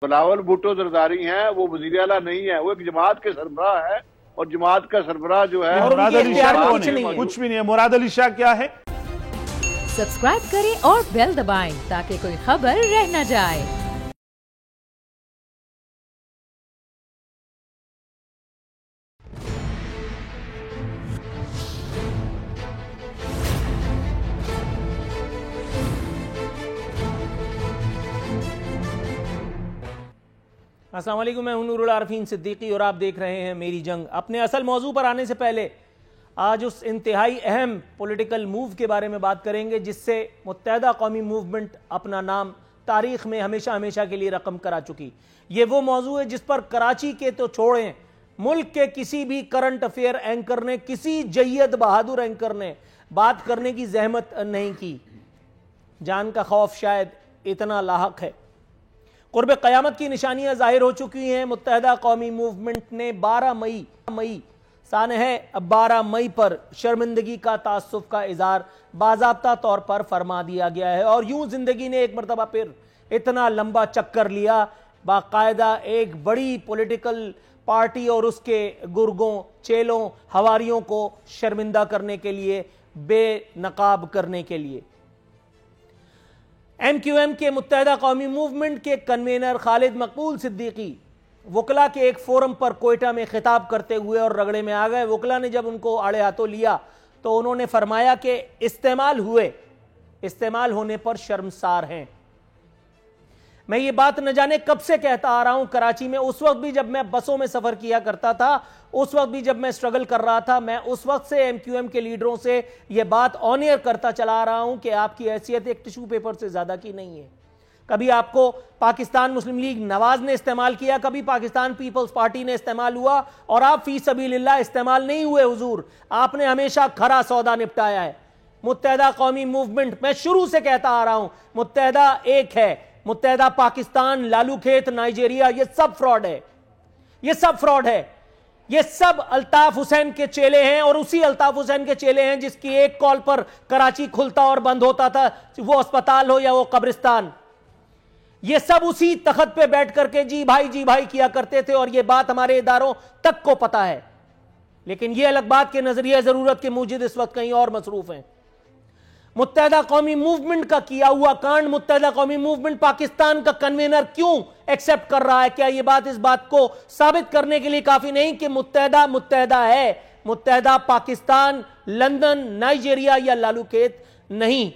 बिलावल भुट्टो जरदारी हैं, वो वजीर आला नहीं है, वो एक जमात के सरबराह है और जमात का सरबराह जो है मुराद अली शाह कुछ भी नहीं है। मुराद अली शाह क्या है? सब्सक्राइब करें और बेल दबाएं ताकि कोई खबर रह न जाए। अस्सलाम वालेकुम, मैं हूं नूरुल आरफीन सिद्दीकी और आप देख रहे हैं मेरी जंग। अपने असल मौजू पर आने से पहले आज उस इंतहाई अहम पॉलिटिकल मूव के बारे में बात करेंगे जिससे मुत्तहदा कौमी मूवमेंट अपना नाम तारीख में हमेशा हमेशा के लिए रकम करा चुकी। ये वो मौजू है जिस पर कराची के तो छोड़ें, मुल्क के किसी भी करंट अफेयर एंकर ने, किसी जय्यद बहादुर एंकर ने बात करने की जहमत नहीं की। जान का खौफ शायद इतना लाहक है। कुर्ब क़यामत की निशानियां जाहिर हो चुकी हैं। मुत्तहदा कौमी मूवमेंट ने 12 मई पर शर्मिंदगी का तासुफ का इजहार बाज़ाब्ता तौर पर फरमा दिया गया है और यूं जिंदगी ने एक मरतबा फिर इतना लंबा चक्कर लिया, बाकायदा एक बड़ी पॉलिटिकल पार्टी और उसके गुर्गों, चेलों, हवारियों को शर्मिंदा करने के लिए, बेनकाब करने के लिए। MQM के मुत्तहदा कौमी मूवमेंट के कन्वीनर खालिद मकबूल सिद्दीकी वकला के एक फोरम पर कोयटा में खिताब करते हुए और रगड़े में आ गए। वकला ने जब उनको आड़े हाथों लिया तो उन्होंने फरमाया कि इस्तेमाल होने पर शर्मसार हैं। मैं ये बात न जाने कब से कहता आ रहा हूं कराची में, उस वक्त भी जब मैं बसों में सफर किया करता था, उस वक्त भी जब मैं स्ट्रगल कर रहा था, मैं उस वक्त से MQM के लीडरों से यह बात ऑन एयर करता चला आ रहा हूं कि आपकी हैसियत एक टिश्यू पेपर से ज्यादा की नहीं है। कभी आपको पाकिस्तान मुस्लिम लीग नवाज ने इस्तेमाल किया, कभी पाकिस्तान पीपल्स पार्टी ने इस्तेमाल हुआ और आप फी सबीलिल्लाह इस्तेमाल नहीं हुए हुजूर। आपने हमेशा खरा सौदा निपटाया है। मुत्तहदा कौमी मूवमेंट, मैं शुरू से कहता आ रहा हूं, मुत्तहदा एक है। मुत्तहदा पाकिस्तान, लालूखेत, नाइजीरिया, ये सब फ्रॉड है, ये सब फ्रॉड है। ये सब अल्ताफ हुसैन के चेले हैं और उसी अल्ताफ हुसैन के चेले हैं जिसकी एक कॉल पर कराची खुलता और बंद होता था, वो अस्पताल हो या वो कब्रिस्तान। ये सब उसी तख्त पे बैठ करके जी भाई किया करते थे और ये बात हमारे इदारों तक को पता है। लेकिन ये अलग बात के नजरिया जरूरत के मूजिद इस वक्त कहीं और मसरूफ हैं। मुत्तहदा कौमी मूवमेंट का किया हुआ कांड, मुत्तहदा कौमी मूवमेंट पाकिस्तान का कन्वीनर क्यों एक्सेप्ट कर रहा है? क्या यह बात इस बात को साबित करने के लिए काफी नहीं कि मुत्तहदा है? मुत्तहदा पाकिस्तान, लंदन, नाइजीरिया या लालूखेत नहीं।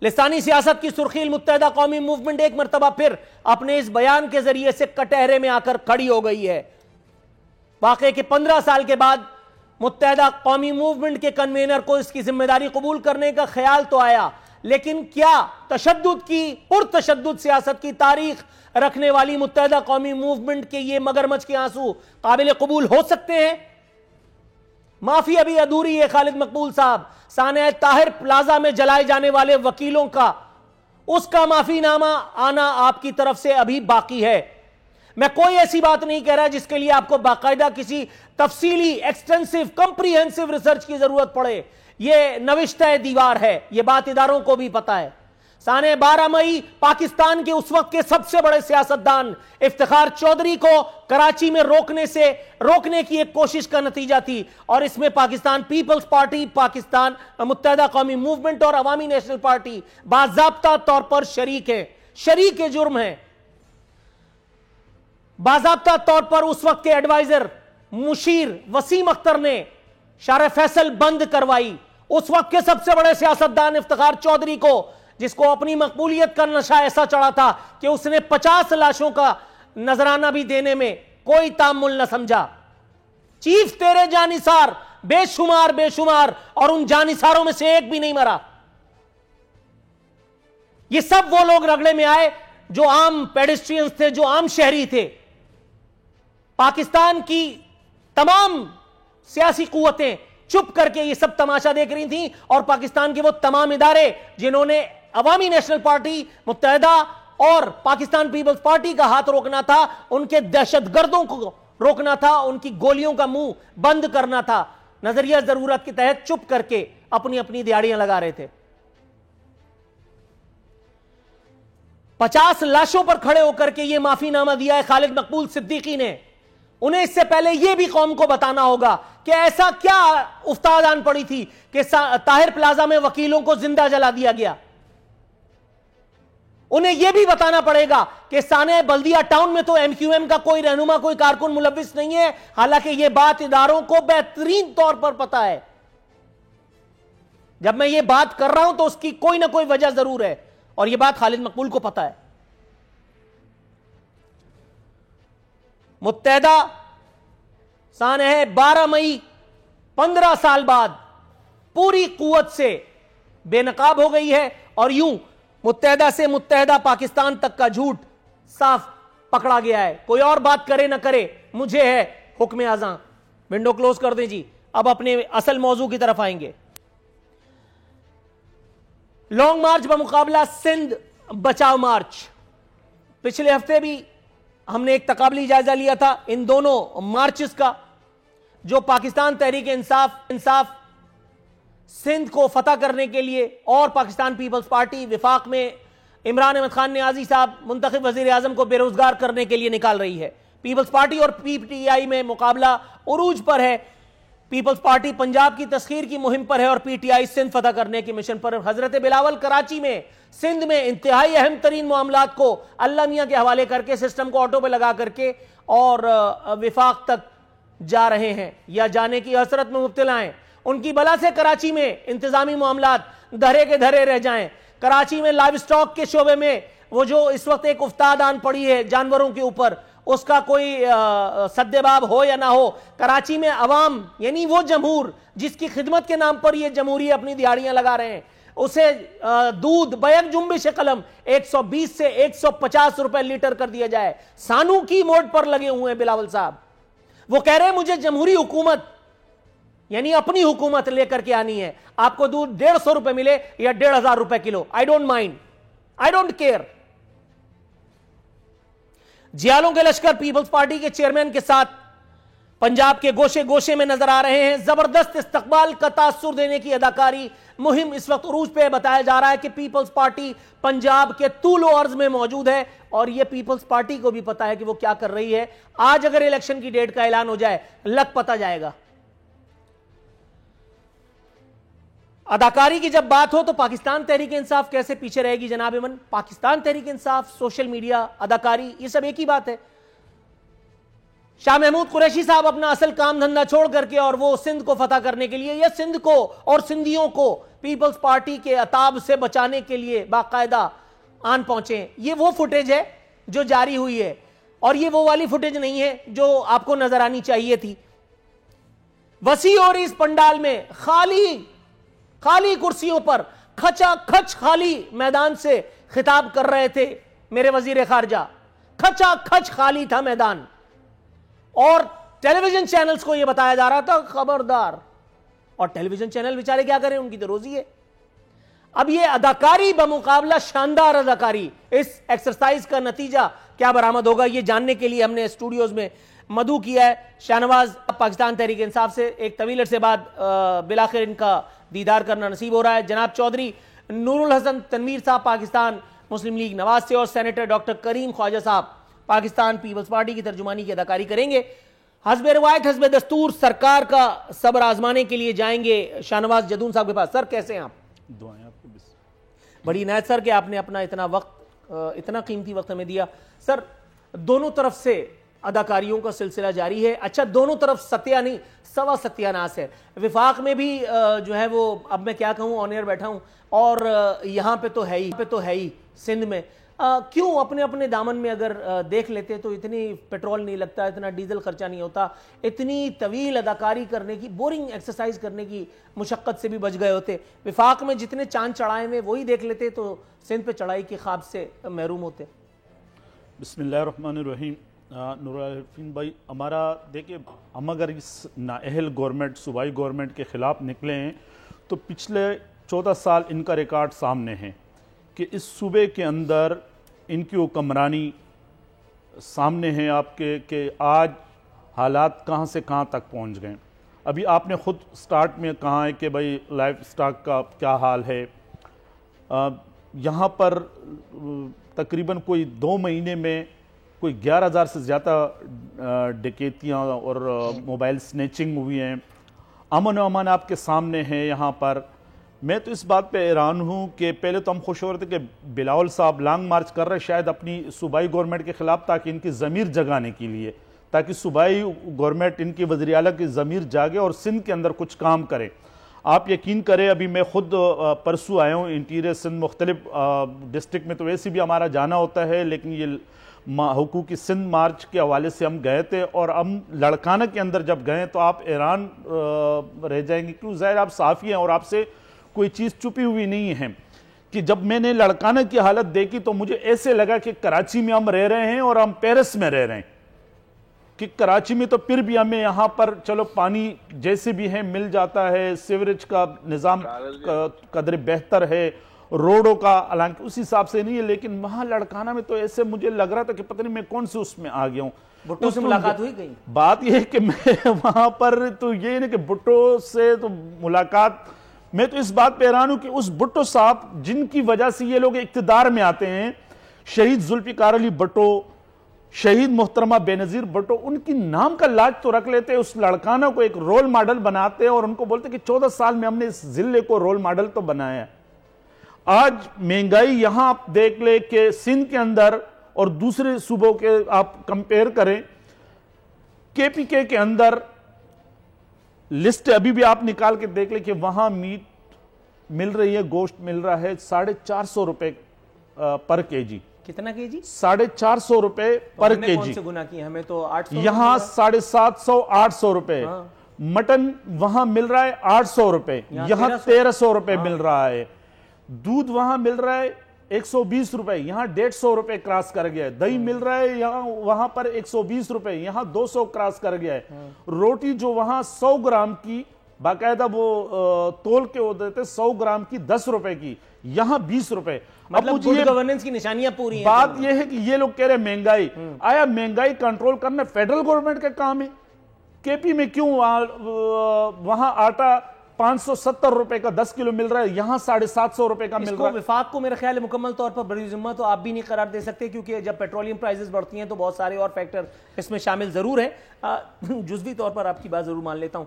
लिसानी सियासत की सुर्खील मुत्तहदा कौमी मूवमेंट एक मरतबा फिर अपने इस बयान के जरिए से कटहरे में आकर खड़ी हो गई है। वाकई के 15 साल के बाद मुत्तहदा कौमी मूवमेंट के कन्वीनर को इसकी जिम्मेदारी कबूल करने का ख्याल तो आया, लेकिन क्या तशद्दुद की, पुरतशद्दुद सियासत की तारीख रखने वाली मुत्तहदा कौमी मूवमेंट के ये मगरमच्छ के आंसू काबिल कबूल हो सकते हैं? माफी अभी अधूरी है। खालिद मकबूल साहब, साने ताहिर प्लाजा में जलाए जाने वाले वकीलों का, उसका माफीनामा आना आपकी तरफ से अभी बाकी है। मैं कोई ऐसी बात नहीं कह रहा जिसके लिए आपको बाकायदा किसी तफसीली, एक्सटेंसिव, कंप्रीहेंसिव रिसर्च की जरूरत पड़े। यह नविश्ता दीवार है, यह बात इदारों को भी पता है। साने 12 मई पाकिस्तान के उस वक्त के सबसे बड़े सियासतदान इफ्तिखार चौधरी को कराची में रोकने की एक कोशिश का नतीजा थी और इसमें पाकिस्तान पीपल्स पार्टी, पाकिस्तान मुत्तहदा कौमी मूवमेंट और अवामी नेशनल पार्टी बाज़ाब्ता तौर पर शरीक जुर्म है। बाज़ाब्ता तौर पर उस वक्त के एडवाइजर मुशीर वसीम अख्तर ने शारे फैसल बंद करवाई। उस वक्त के सबसे बड़े सियासतदान इफ्तिखार चौधरी को, जिसको अपनी मकबूलियत का नशा ऐसा चढ़ा था कि उसने 50 लाशों का नजराना भी देने में कोई तामुल न समझा। चीफ तेरे जानिसार बेशुमार और उन जानिसारों में से एक भी नहीं मरा। ये सब वो लोग रगड़े में आए जो आम पेडिस्ट्रियंस थे, जो आम शहरी थे। पाकिस्तान की तमाम सियासी कुव्वतें चुप करके ये सब तमाशा देख रही थी और पाकिस्तान के वो तमाम इदारे जिन्होंने अवामी नेशनल पार्टी, मुत्तहदा और पाकिस्तान पीपल्स पार्टी का हाथ रोकना था, उनके दहशतगर्दों को रोकना था, उनकी गोलियों का मुंह बंद करना था, नजरिया जरूरत के तहत चुप करके अपनी अपनी दिहाड़ियां लगा रहे थे। 50 लाशों पर खड़े होकर के यह माफीनामा दिया है खालिद मकबूल सिद्दीकी ने। उन्हें इससे पहले यह भी कौम को बताना होगा कि ऐसा क्या उफ्ताद आन पड़ी थी कि ताहिर प्लाजा में वकीलों को जिंदा जला दिया गया। उन्हें यह भी बताना पड़ेगा कि साने बल्दिया टाउन में तो एमक्यूएम का कोई रहनुमा, कोई कारकुन मुलव्विस नहीं है, हालांकि यह बात इदारों को बेहतरीन तौर पर पता है। जब मैं यह बात कर रहा हूं तो उसकी कोई ना कोई वजह जरूर है, और यह बात खालिद मकबूल को पता है। मुत्तहदा साने है 12 मई 15 साल बाद पूरी कुव्वत से बेनकाब हो गई है, और यूं मुत्तहदा से मुत्तहदा पाकिस्तान तक का झूठ साफ पकड़ा गया है। कोई और बात करे ना करे, मुझे है हुक्म आज़ां। विंडो क्लोज कर दें जी, अब अपने असल मौजू की तरफ आएंगे। लॉन्ग मार्च बमुकाबला सिंध बचाव मार्च। पिछले हफ्ते भी हमने एक तकाबली जायजा लिया था इन दोनों मार्चेस का, जो पाकिस्तान तहरीक इंसाफ सिंध को फतह करने के लिए और पाकिस्तान पीपल्स पार्टी विफाक में इमरान अहमद खान नियाजी साहब मुंतखब वजीर आजम को बेरोजगार करने के लिए निकाल रही है। पीपल्स पार्टी और पीटीआई में मुकाबला उरूज पर है। पीपल्स पार्टी पंजाब की तस्खीर की मुहिम पर है और पीटीआई सिंध फतह करने की मिशन पर। हजरत बिलावल कराची में सिंध में इंतहाई अहम तरीन मामलात को अल्लाह मियां के हवाले करके सिस्टम को ऑटो पे लगा करके और विफाक तक जा रहे हैं या जाने की हसरत में मुब्तला हैं। उनकी बला से कराची में इंतजामी मामलात धरे के धरे रह जाएं। कराची में लाइव स्टॉक के शोबे में वो जो इस वक्त एक उफ्ताद आन पड़ी है जानवरों के ऊपर, उसका कोई सद्देबाब हो या ना हो, कराची में अवाम यानी वो जमहूर जिसकी खिदमत के नाम पर ये जमहूरी अपनी दिहाड़ियां लगा रहे हैं, उसे दूध बैक जुम्बिश कलम 120 से 150 रुपए लीटर कर दिया जाए। सानू की मोड पर लगे हुए हैं बिलावल साहब। वो कह रहे हैं मुझे जमहूरी हुकूमत यानी अपनी हुकूमत लेकर के आनी है, आपको दूध 150 रुपए मिले या 1500 रुपए किलो, I don't mind, I don't care. जियालों के लश्कर पीपल्स पार्टी के चेयरमैन के साथ पंजाब के गोशे गोशे में नजर आ रहे हैं। जबरदस्त इस्तकबाल का तासुर देने की अदाकारी मुहिम इस वक्त उरूज पे बताया जा रहा है कि पीपल्स पार्टी पंजाब के तूलो अर्ज में मौजूद है और यह पीपल्स पार्टी को भी पता है कि वो क्या कर रही है। आज अगर इलेक्शन की डेट का ऐलान हो जाए लग पता जाएगा। अदाकारी की जब बात हो तो पाकिस्तान तहरीक इंसाफ कैसे पीछे रहेगी जनाब इमन। पाकिस्तान तहरीक इंसाफ, सोशल मीडिया, अदाकारी, ये सब एक ही बात है। शाह महमूद कुरैशी साहब अपना असल काम धंधा छोड़ करके और वो सिंध को फतह करने के लिए या सिंध को और सिंधियों को पीपल्स पार्टी के अताब से बचाने के लिए बाकायदा आन पहुंचे। ये वो फुटेज है जो जारी हुई है और ये वो वाली फुटेज नहीं है जो आपको नजर आनी चाहिए थी। वसी और इस पंडाल में खाली कुर्सियों पर खचा खच खाली मैदान से खिताब कर रहे थे मेरे वजीर खारजा। खचा खच खाली था मैदान और टेलीविजन चैनल्स को यह बताया जा रहा था खबरदार। और टेलीविजन चैनल बेचारे क्या करें, उनकी तो रोजी है। अब यह अदाकारी बमुकाबला शानदार अदाकारी, इस एक्सरसाइज का नतीजा क्या बरामद होगा यह जानने के लिए हमने स्टूडियोज में मधु किया है। शाहनवाज पाकिस्तान तहरीक इंसाफ से एक तवील अरसे बाद बिलाखिर इनका दीदार करना नसीब हो रहा है। जनाब चौधरी नूरुल हसन तनवीर साहब पाकिस्तान मुस्लिम लीग नवाज से और सेनेटर डॉक्टर करीम ख्वाजा साहब पाकिस्तान पीपल्स पार्टी की तर्जुमानी की अदाकारी करेंगे। हस्ब रवायत हस्ब दस्तूर सरकार का सब्र आजमाने के लिए जाएंगे शाहनवाज जदून साहब के पास। सर कैसे हैं आप? दुआएं आपको। बड़ी इनायत सर कि आपने अपना इतना वक्त, इतना कीमती वक्त हमें दिया। सर दोनों तरफ से अदाकारियों का सिलसिला जारी है। अच्छा, दोनों तरफ सत्या नहीं सवा सत्यानाश है। विफाक में भी जो है वो, अब मैं क्या कहूँ, ऑन एयर बैठा हूँ और यहाँ पे तो है ही सिंध में। क्यों अपने अपने दामन में अगर देख लेते तो इतनी पेट्रोल नहीं लगता, इतना डीजल खर्चा नहीं होता, इतनी तवील अदाकारी करने की, बोरिंग एक्सरसाइज करने की मुशक्कत से भी बच गए होते। विफाक में जितने चांद चढ़ाए में वही देख लेते तो सिंध पे चढ़ाई के ख्वाब से महरूम होते। बिस्मिल्लाहिर्रहमानिर्रहीम। नूरुल भाई, हमारा देखिए, हम अगर इस नाअहल गवर्नमेंट, सूबाई गवर्नमेंट के ख़िलाफ़ निकले हैं तो पिछले 14 साल इनका रिकॉर्ड सामने है कि इस सूबे के अंदर इनकी हुक्मरानी सामने है आपके कि आज हालात कहाँ से कहाँ तक पहुँच गए। अभी आपने ख़ुद स्टार्ट में कहा है कि भाई लाइफ स्टॉक का क्या हाल है। यहाँ पर तकरीबन कोई 2 महीने में कोई 11,000 से ज़्यादा डकैतियाँ और मोबाइल स्नैचिंग हुई हैं। अमन व अमान आपके सामने हैं यहाँ पर। मैं तो इस बात पे हैरान हूँ कि पहले तो हम खुश हो रहे थे कि बिलावल साहब लॉन्ग मार्च कर रहे शायद अपनी सूबाई गवर्नमेंट के ख़िलाफ़, ताकि इनकी ज़मीर जगाने के लिए, ताकि सूबाई गवर्नमेंट इनकी वज़ीर आला की ज़मीर जागे और सिंध के अंदर कुछ काम करे। आप यकीन करें, अभी मैं ख़ुद परसों आया हूँ इंटीरियर सिंध मुख्तलिफ डिस्ट्रिक्ट में, तो वैसे भी हमारा जाना होता है, लेकिन ये हुकूकी सिंध मार्च के हवाले से हम गए थे। और हम लड़काना के अंदर जब गए तो आप हैरान रह जाएंगे, क्यों ज़ाहिर आप साफ़ी हैं और आपसे कोई चीज़ छुपी हुई नहीं है, कि जब मैंने लड़काना की हालत देखी तो मुझे ऐसे लगा कि कराची में हम रह रहे हैं और हम पेरिस में रह रहे हैं। कि कराची में तो फिर भी हमें यहाँ पर चलो पानी जैसे भी है मिल जाता है, सीवरेज का निज़ाम कदर बेहतर है, रोडों का हालांकि उस हिसाब से नहीं है, लेकिन वहाँ लड़काना में तो ऐसे मुझे लग रहा था कि पता नहीं मैं कौन से उसमें आ गया हूँ। भुट्टो से मुलाकात हुई कहीं? बात यह है कि मैं वहाँ पर तो ये नहीं कि भुट्टो से तो मुलाकात, मैं तो इस बात पे हैरान हूं कि उस भुट्टो साहब जिनकी वजह से ये लोग इक्तदार में आते हैं, शहीद जुल्फिकार अली भुट्टो, शहीद मोहतरमा बेनजीर भुट्टो, उनकी नाम का लाज तो रख लेते, उस लड़काना को एक रोल मॉडल बनाते और उनको बोलते कि 14 साल में हमने इस जिले को रोल मॉडल तो बनाया। आज महंगाई यहां आप देख ले कि सिंध के अंदर और दूसरे सूबों के आप कंपेयर करें, केपीके के अंदर लिस्ट अभी भी आप निकाल के देख ले कि वहां मीट मिल रही है, गोश्त मिल रहा है 450 रुपए पर केजी। कितना केजी? 450 रुपए पर केजी। कौन से गुना किए? हमें तो 800, यहाँ 750 800 रुपए। मटन वहां मिल रहा है 800 रुपए, यहाँ 1300 रुपए मिल रहा है। दूध वहां मिल रहा है 120 रुपए, यहाँ 150 रुपए क्रॉस कर गया है। दही मिल रहा है यहाँ वहां पर 120 रुपए, यहाँ 200 क्रॉस कर गया है। रोटी जो वहां 100 ग्राम की बाकायदा वो तोल के वो देते 100 ग्राम की 10 रुपए की, यहाँ 20 रुपए। मतलब गुड गवर्नेंस की निशानियां पूरी हैं। बात यह है कि ये लोग कह रहे हैं महंगाई, आया महंगाई कंट्रोल करना फेडरल गवर्नमेंट का काम है? केपी में क्यों वहां आटा 570 रुपए का 10 किलो मिल रहा है, यहां 750 रुपए का मिल रहा है। विफाक को मेरे ख्याल है मुकम्मल तौर पर बड़ी जिम्मा तो आप भी नहीं करार दे सकते, क्योंकि जब पेट्रोलियम प्राइसेस बढ़ती हैं तो बहुत सारे और फैक्टर इसमें शामिल जरूर हैं। जुज़वी तौर पर आपकी बात जरूर मान लेता हूं।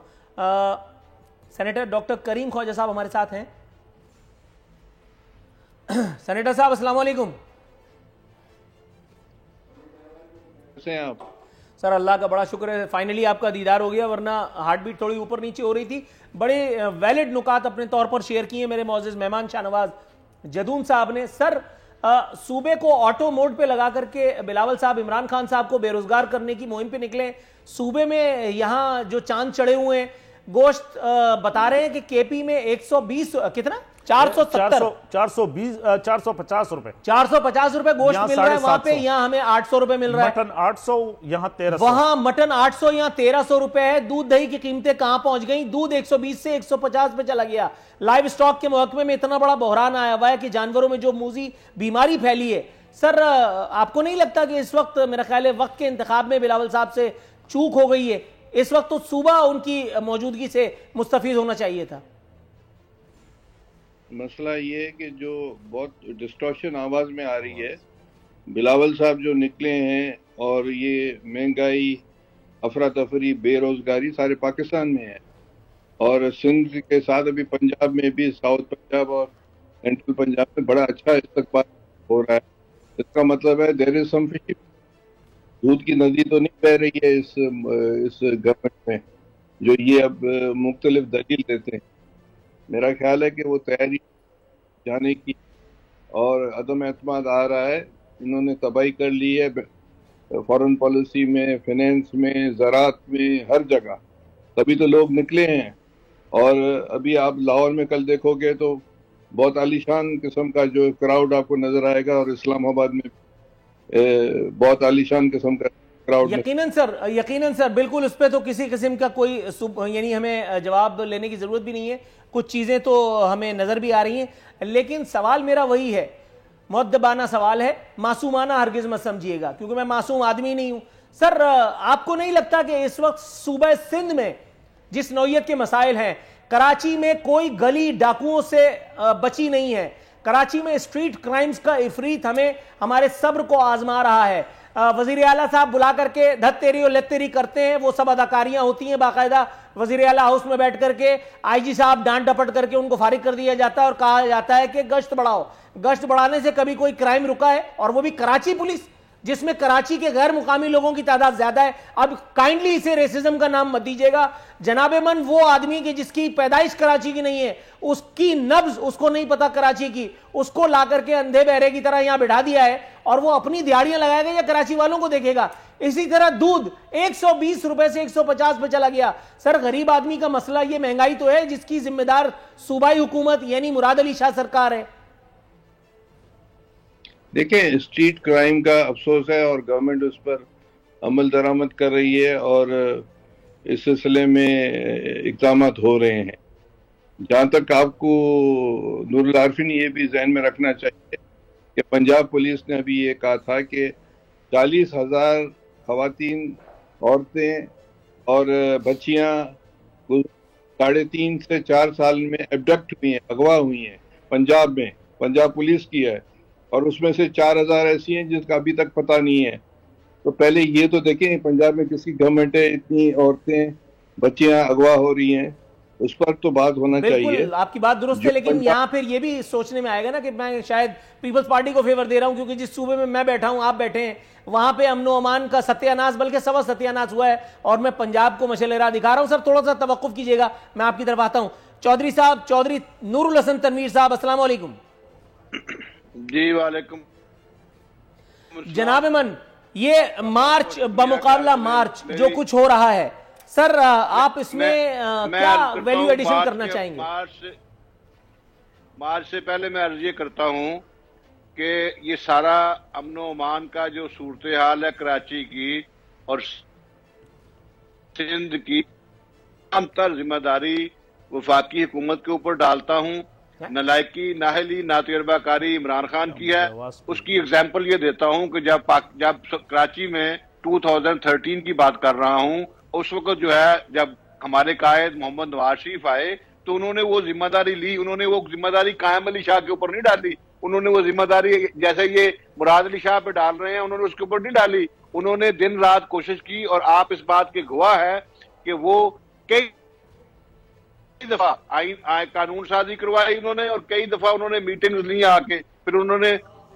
सेनेटर डॉक्टर करीम ख्वाजा साहब हमारे साथ हैं। सेनेटर साहब अस्सलाम वालेकुम। कैसे हैं आप? सर अल्लाह का बड़ा शुक्र है, फाइनली आपका दीदार हो गया, वरना हार्ट बीट थोड़ी ऊपर नीचे हो रही थी। बड़े वैलिड नुकात अपने तौर पर शेयर किए मेरे मौजूद मेहमान शाहनवाज जदून साहब ने। सर सूबे को ऑटो मोड पे लगा करके बिलावल साहब इमरान खान साहब को बेरोजगार करने की मुहिम पे निकले। सूबे में यहाँ जो चांद चढ़े हुए हैं, गोश्त बता रहे हैं कि केपी में 120 कितना 450 रुपए 450 रुपए गोश्त मिल रहा है वहां पे, यहाँ हमें 800 रुपए मिल रहा है। मटन 800, यहाँ 1300। वहां मटन 800, यहाँ 1300 रुपए है। दूध दही की कीमतें कहां पहुंच गई? दूध 120 से 150 पे चला गया। लाइव स्टॉक के महकमे में इतना बड़ा बहरान आया हुआ है कि जानवरों में जो मूजी बीमारी फैली है। सर आपको नहीं लगता कि इस वक्त मेरा ख्याल है वक्त के इंतखाब में बिलावल साहब से चूक हो गई है? इस वक्त तो सूबा उनकी मौजूदगी से मुस्तफीज होना चाहिए था। मसला ये है कि जो बहुत डिस्टॉर्शन आवाज में आ रही है, बिलावल साहब जो निकले हैं और ये महंगाई, अफरा तफरी, बेरोजगारी सारे पाकिस्तान में है, और सिंध के साथ अभी पंजाब में भी, साउथ पंजाब और सेंट्रल पंजाब में बड़ा अच्छा इस्तकबाल हो रहा है। इसका मतलब है देयर इज सम फिश। दूध की नदी तो नहीं बह रही है इस गवर्नमेंट में, जो ये अब मुख्तलिफ दलील देते हैं। मेरा ख्याल है कि वो तैयारी जाने की और अदम एतमाद आ रहा है। इन्होंने तबाही कर ली है फॉरेन पॉलिसी में, फाइनेंस में, ज़राअत में, हर जगह। तभी तो लोग निकले हैं। और अभी आप लाहौर में कल देखोगे तो बहुत आलीशान किस्म का जो क्राउड आपको नजर आएगा, और इस्लामाबाद में बहुत आलीशान किस्म का क्राउड। यकीनन सर बिल्कुल, उस पर तो किसी किस्म का कोई यानी हमें जवाब लेने की जरूरत भी नहीं है। कुछ चीजें तो हमें नजर भी आ रही हैं, लेकिन सवाल मेरा वही है, मुअद्दबाना सवाल है, मासूमाना हरगिज मत समझिएगा, क्योंकि मैं मासूम आदमी नहीं हूं। सर आपको नहीं लगता कि इस वक्त सूबा सिंध में जिस नौयत के मसाइल हैं, कराची में कोई गली डाकुओं से बची नहीं है, कराची में स्ट्रीट क्राइम्स का इफरीत हमें हमारे सब्र को आजमा रहा है। वजीर आला साहब बुला करके धत्तेरी और लत्तेरी करते हैं, वो सब अदाकारियां होती हैं बाकायदा। वजीर आला हाउस में बैठ करके आईजी साहब डांट डपट करके उनको फारिग कर दिया जाता है और कहा जाता है कि गश्त बढ़ाओ। गश्त बढ़ाने से कभी कोई क्राइम रुका है? और वो भी कराची पुलिस, जिसमें कराची के गैर मुकामी लोगों की तादाद ज्यादा है। अब काइंडली इसे रेसिज्म का नाम मत दीजिएगा जनाबे मन। वो आदमी की जिसकी पैदाइश कराची की नहीं है, उसकी नब्ज उसको नहीं पता कराची की, उसको ला करके अंधे बहरे की तरह यहां बिठा दिया है और वो अपनी दिहाड़ियां लगाएगा या कराची वालों को देखेगा। इसी तरह दूध 120 रुपए से 150 पे चला गया। सर गरीब आदमी का मसला ये महंगाई तो है जिसकी जिम्मेदार सूबाई हुकूमत यानी मुराद अली शाह सरकार है। देखिए, स्ट्रीट क्राइम का अफसोस है और गवर्नमेंट उस पर अमल दरामद कर रही है और इस सिलसिले में इक़दाम हो रहे हैं। जहाँ तक आपको नूरुल आरिफीन ये भी जहन में रखना चाहिए कि पंजाब पुलिस ने अभी ये कहा था कि 40,000 खवातीन, औरतें और बच्चियाँ 3.5 से 4 साल में एबडक्ट हुई हैं, अगवा हुई हैं पंजाब में। पंजाब पुलिस की है और उसमें से 4,000 ऐसी हैं जिसका अभी तक पता नहीं है। तो पहले ये तो देखें पंजाब में किसकी गवर्नमेंट है, इतनी औरतें बच्चियां अगवा हो रही हैं, उस पर तो बात होना चाहिए। आपकी बात दुरुस्त है, लेकिन यहाँ फिर ये भी सोचने में आएगा ना कि मैं शायद पीपल्स पार्टी को फेवर दे रहा हूं, क्योंकि जिस सूबे में मैं बैठा हूं, आप बैठे हैं, वहां पे अमन अमान का सत्यानाश बल्कि सवा सत्यानाश हुआ है और मैं पंजाब को मशल राह दिखा रहा हूं। सर थोड़ा सा तवक्कुफ कीजिएगा, मैं आपकी तरफ आता हूं। चौधरी साहब, चौधरी नूरुल हसन तनवीर साहब, अस्सलाम वालेकुम। जी वालेकुम। जनाब मन, ये मार्च बमुकाबला मार्च जो कुछ हो रहा है, सर आप इसमें क्या वैल्यू एडिशन करना चाहेंगे? मार्च से पहले मैं अर्ज ये करता हूं कि ये सारा अमन अमान का जो सूरत हाल है कराची की और सिंध की, तमाम जिम्मेदारी वफाकी हुकूमत के ऊपर डालता हूं। नलायकी, नाहली, नातजुर्बाकारी इमरान खान की है। उसकी एग्जाम्पल ये देता हूं कि जब कराची में 2013 की बात कर रहा हूं, उस वक्त जो है जब हमारे कायद मोहम्मद नवाज शरीफ आए तो उन्होंने वो जिम्मेदारी ली। उन्होंने वो जिम्मेदारी कायम अली शाह के ऊपर नहीं डाली, उन्होंने वो जिम्मेदारी जैसे ये मुराद अली शाह पे डाल रहे हैं, उन्होंने उसके ऊपर नहीं डाली। उन्होंने दिन रात कोशिश की और आप इस बात के गवाह है कि वो कई दफा कानून साजी करवाई उन्होंने और कई दफा उन्होंने मीटिंग्स ली आके, फिर उन्होंने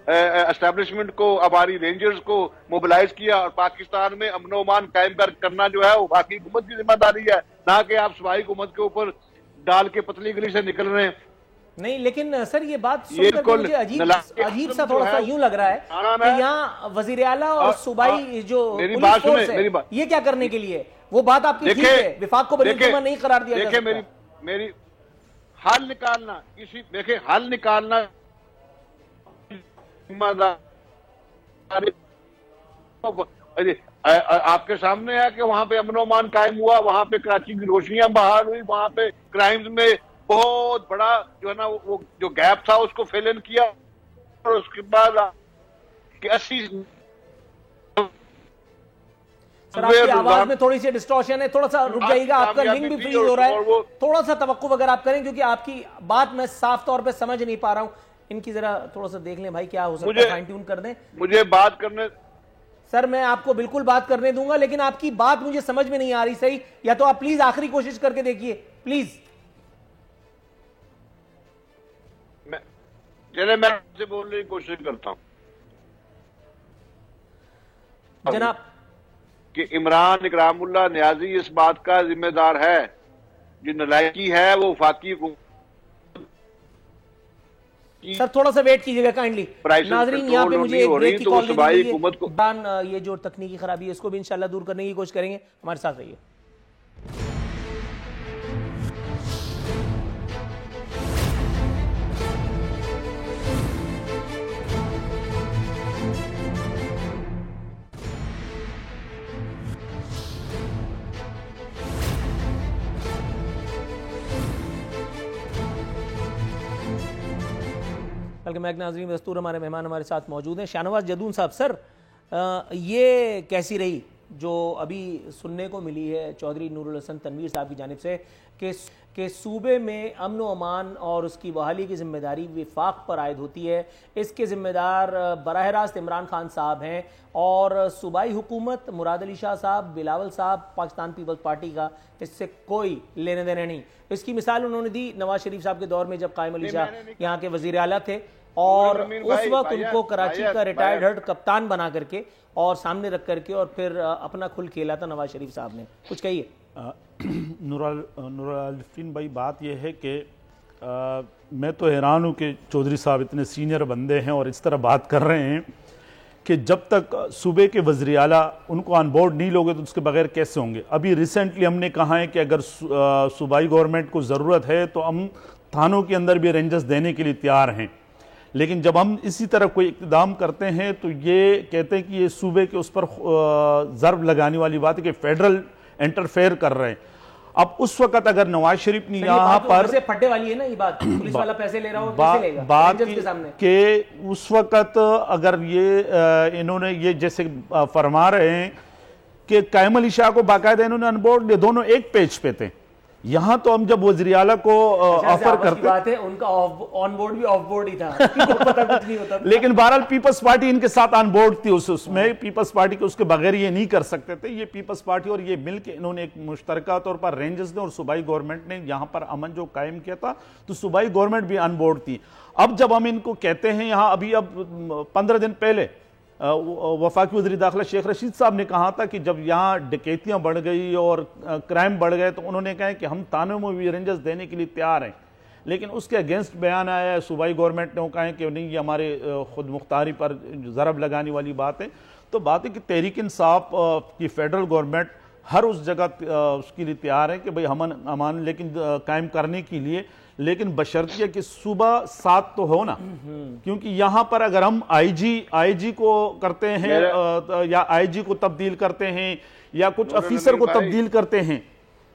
एस्टेब्लिशमेंट को, अबारी रेंजर्स को मोबिलाइज किया और पाकिस्तान में अमन अमान कायम करना जो है वो बाकी हुकूमत की जिम्मेदारी है, ना कि आप सूबाई हुकूमत के ऊपर डाल के पतली गली से निकल रहे हैं। नहीं, लेकिन सर ये बात सुनकर मुझे अजीब सा थोड़ा सा यूं लग रहा है कि यहाँ वजीर आला और सूबाई जो पुलिस फोर्स है, ये क्या करने के लिए? वो बात आपकी ठीक है, विफाक को बरीहुकूमत नहीं करार दिया जा सकता। मेरी हल निकालना, किसी देखे हल निकालना आपके सामने है कि वहां पे अमन अमान कायम हुआ, वहां पे कराची की रोशनियां बहाल हुई, वहां पे क्राइम्स में बहुत बड़ा जो है ना वो जो गैप था उसको फिल इन किया और उसके बाद 80 सर आपकी आवाज में थोड़ी सी डिस्टॉर्शन है, थोड़ा सा रुक जाइएगा, आपका लिंक भी फ्रीज हो रहा है, थोड़ा सा तवक्कुफ अगर आप करें, क्योंकि आपकी बात मैं साफ तौर पे समझ नहीं पा रहा हूं। इनकी जरा थोड़ा सा देख लें भाई, क्या हो सकता है, फाइन ट्यून कर दें। मुझे बात करने सर, मैं आपको बिल्कुल बात करने दूंगा, लेकिन आपकी बात मुझे समझ में नहीं आ रही सही, या तो आप प्लीज आखिरी कोशिश करके देखिए प्लीज। चले मैं आपसे बोलने की कोशिश करता हूं जनाब कि इमरान इकरामुल्लाह नियाजी इस बात का जिम्मेदार है, जो नलायकी है वो वफाकी सर थोड़ा सा वेट कीजिएगा काइंडली। नाजरीन, यहाँ पे मुझे एक ब्रेक की कॉल देनी है। ये जो तकनीकी खराबी है इसको भी इंशाल्लाह दूर करने की कोशिश करेंगे, हमारे साथ रहिए। मैं नाज़रीन दस्तूर हमारे मेहमान हमारे साथ मौजूद हैं। शाहनवाज जदून साहब, सर ये कैसी रही जो अभी सुनने को मिली है चौधरी नूरुल हसन तनवीर साहब की जानिब से कि सूबे में अमन व अमान और उसकी बहाली की जिम्मेदारी विफाक पर आयद होती है। इसके ज़िम्मेदार बराह रास्त इमरान खान साहब हैं और सूबाई हुकूमत मुराद अली शाह साहब, बिलावल साहब, पाकिस्तान पीपल्स पार्टी का इससे कोई लेने देने नहीं। इसकी मिसाल उन्होंने दी नवाज शरीफ साहब के दौर में जब कायम अली शाह यहाँ के वज़ीर आला थे और उस वक्त उनको कराची का रिटायर्ड हेड कप्तान बना करके और सामने रख करके और फिर अपना खुल खेला था नवाज शरीफ साहब ने। कुछ कहिए। नूरुल भाई, बात यह है कि मैं तो हैरान हूँ कि चौधरी साहब इतने सीनियर बंदे हैं और इस तरह बात कर रहे हैं कि जब तक सूबे के वज़ीर आला उनको ऑन बोर्ड नहीं लोगे तो उसके बगैर कैसे होंगे। अभी रिसेंटली हमने कहा है कि अगर सूबाई गवर्नमेंट को ज़रूरत है तो हम थानों के अंदर भी रेंजर्स देने के लिए तैयार हैं, लेकिन जब हम इसी तरह कोई इक़्तिदाम करते हैं तो ये कहते हैं कि ये सूबे के उस पर ज़र्ब लगाने वाली बात है कि फेडरल इंटरफेयर कर रहे हैं। अब उस वक्त अगर नवाज शरीफ ने यहाँ पर फटे वाली है ना, ये बात पुलिस वाला पैसे ले रहा हो, बात के उस वक्त अगर ये इन्होंने ये जैसे फरमा रहे हैं कि कायम अली शाह को बाकायदा इन्होंने अनबोर्ड दिए, दोनों एक पेज पे थे। यहाँ तो हम जब वज़ीर आला को ऑफर करते बात है, उनका ऑन बोर्ड भी ऑफ बोर्ड ही था पता कुछ नहीं होता। लेकिन बहरहाल पीपल्स पार्टी इनके साथ ऑन बोर्ड थी उसमें पीपल्स पार्टी के उसके बगैर ये नहीं कर सकते थे। ये पीपल्स पार्टी और ये मिलकर इन्होंने एक मुश्तरका तौर पर रेंजर्स ने और सूबाई गवर्नमेंट ने यहाँ पर अमन जो कायम किया था तो सूबाई गवर्नमेंट भी ऑन बोर्ड थी। अब जब हम इनको कहते हैं यहाँ अभी अब 15 दिन पहले वफाकी वज़ीर दाखिला शेख रशीद साहब ने कहा था कि जब यहाँ डकैतियाँ बढ़ गई और क्राइम बढ़ गए तो उन्होंने कहा कि हम थानों में भी रेंजर्स देने के लिए तैयार हैं, लेकिन उसके अगेंस्ट बयान आया है। सूबाई गवर्नमेंट ने वो कहा कि नहीं, ये हमारे खुद मुख्तारी पर ज़रब लगाने वाली बात है। तो बात है कि तहरीक इंसाफ की फेडरल गवर्नमेंट हर उस जगह उसके लिए तैयार है कि भाई हम अमान लेकिन कायम करने के लिए, लेकिन बशर्तिया कि सुबह 7 तो हो ना, क्योंकि यहाँ पर अगर हम आईजी को करते हैं या आईजी को तब्दील करते हैं या कुछ अफीसर को तब्दील करते हैं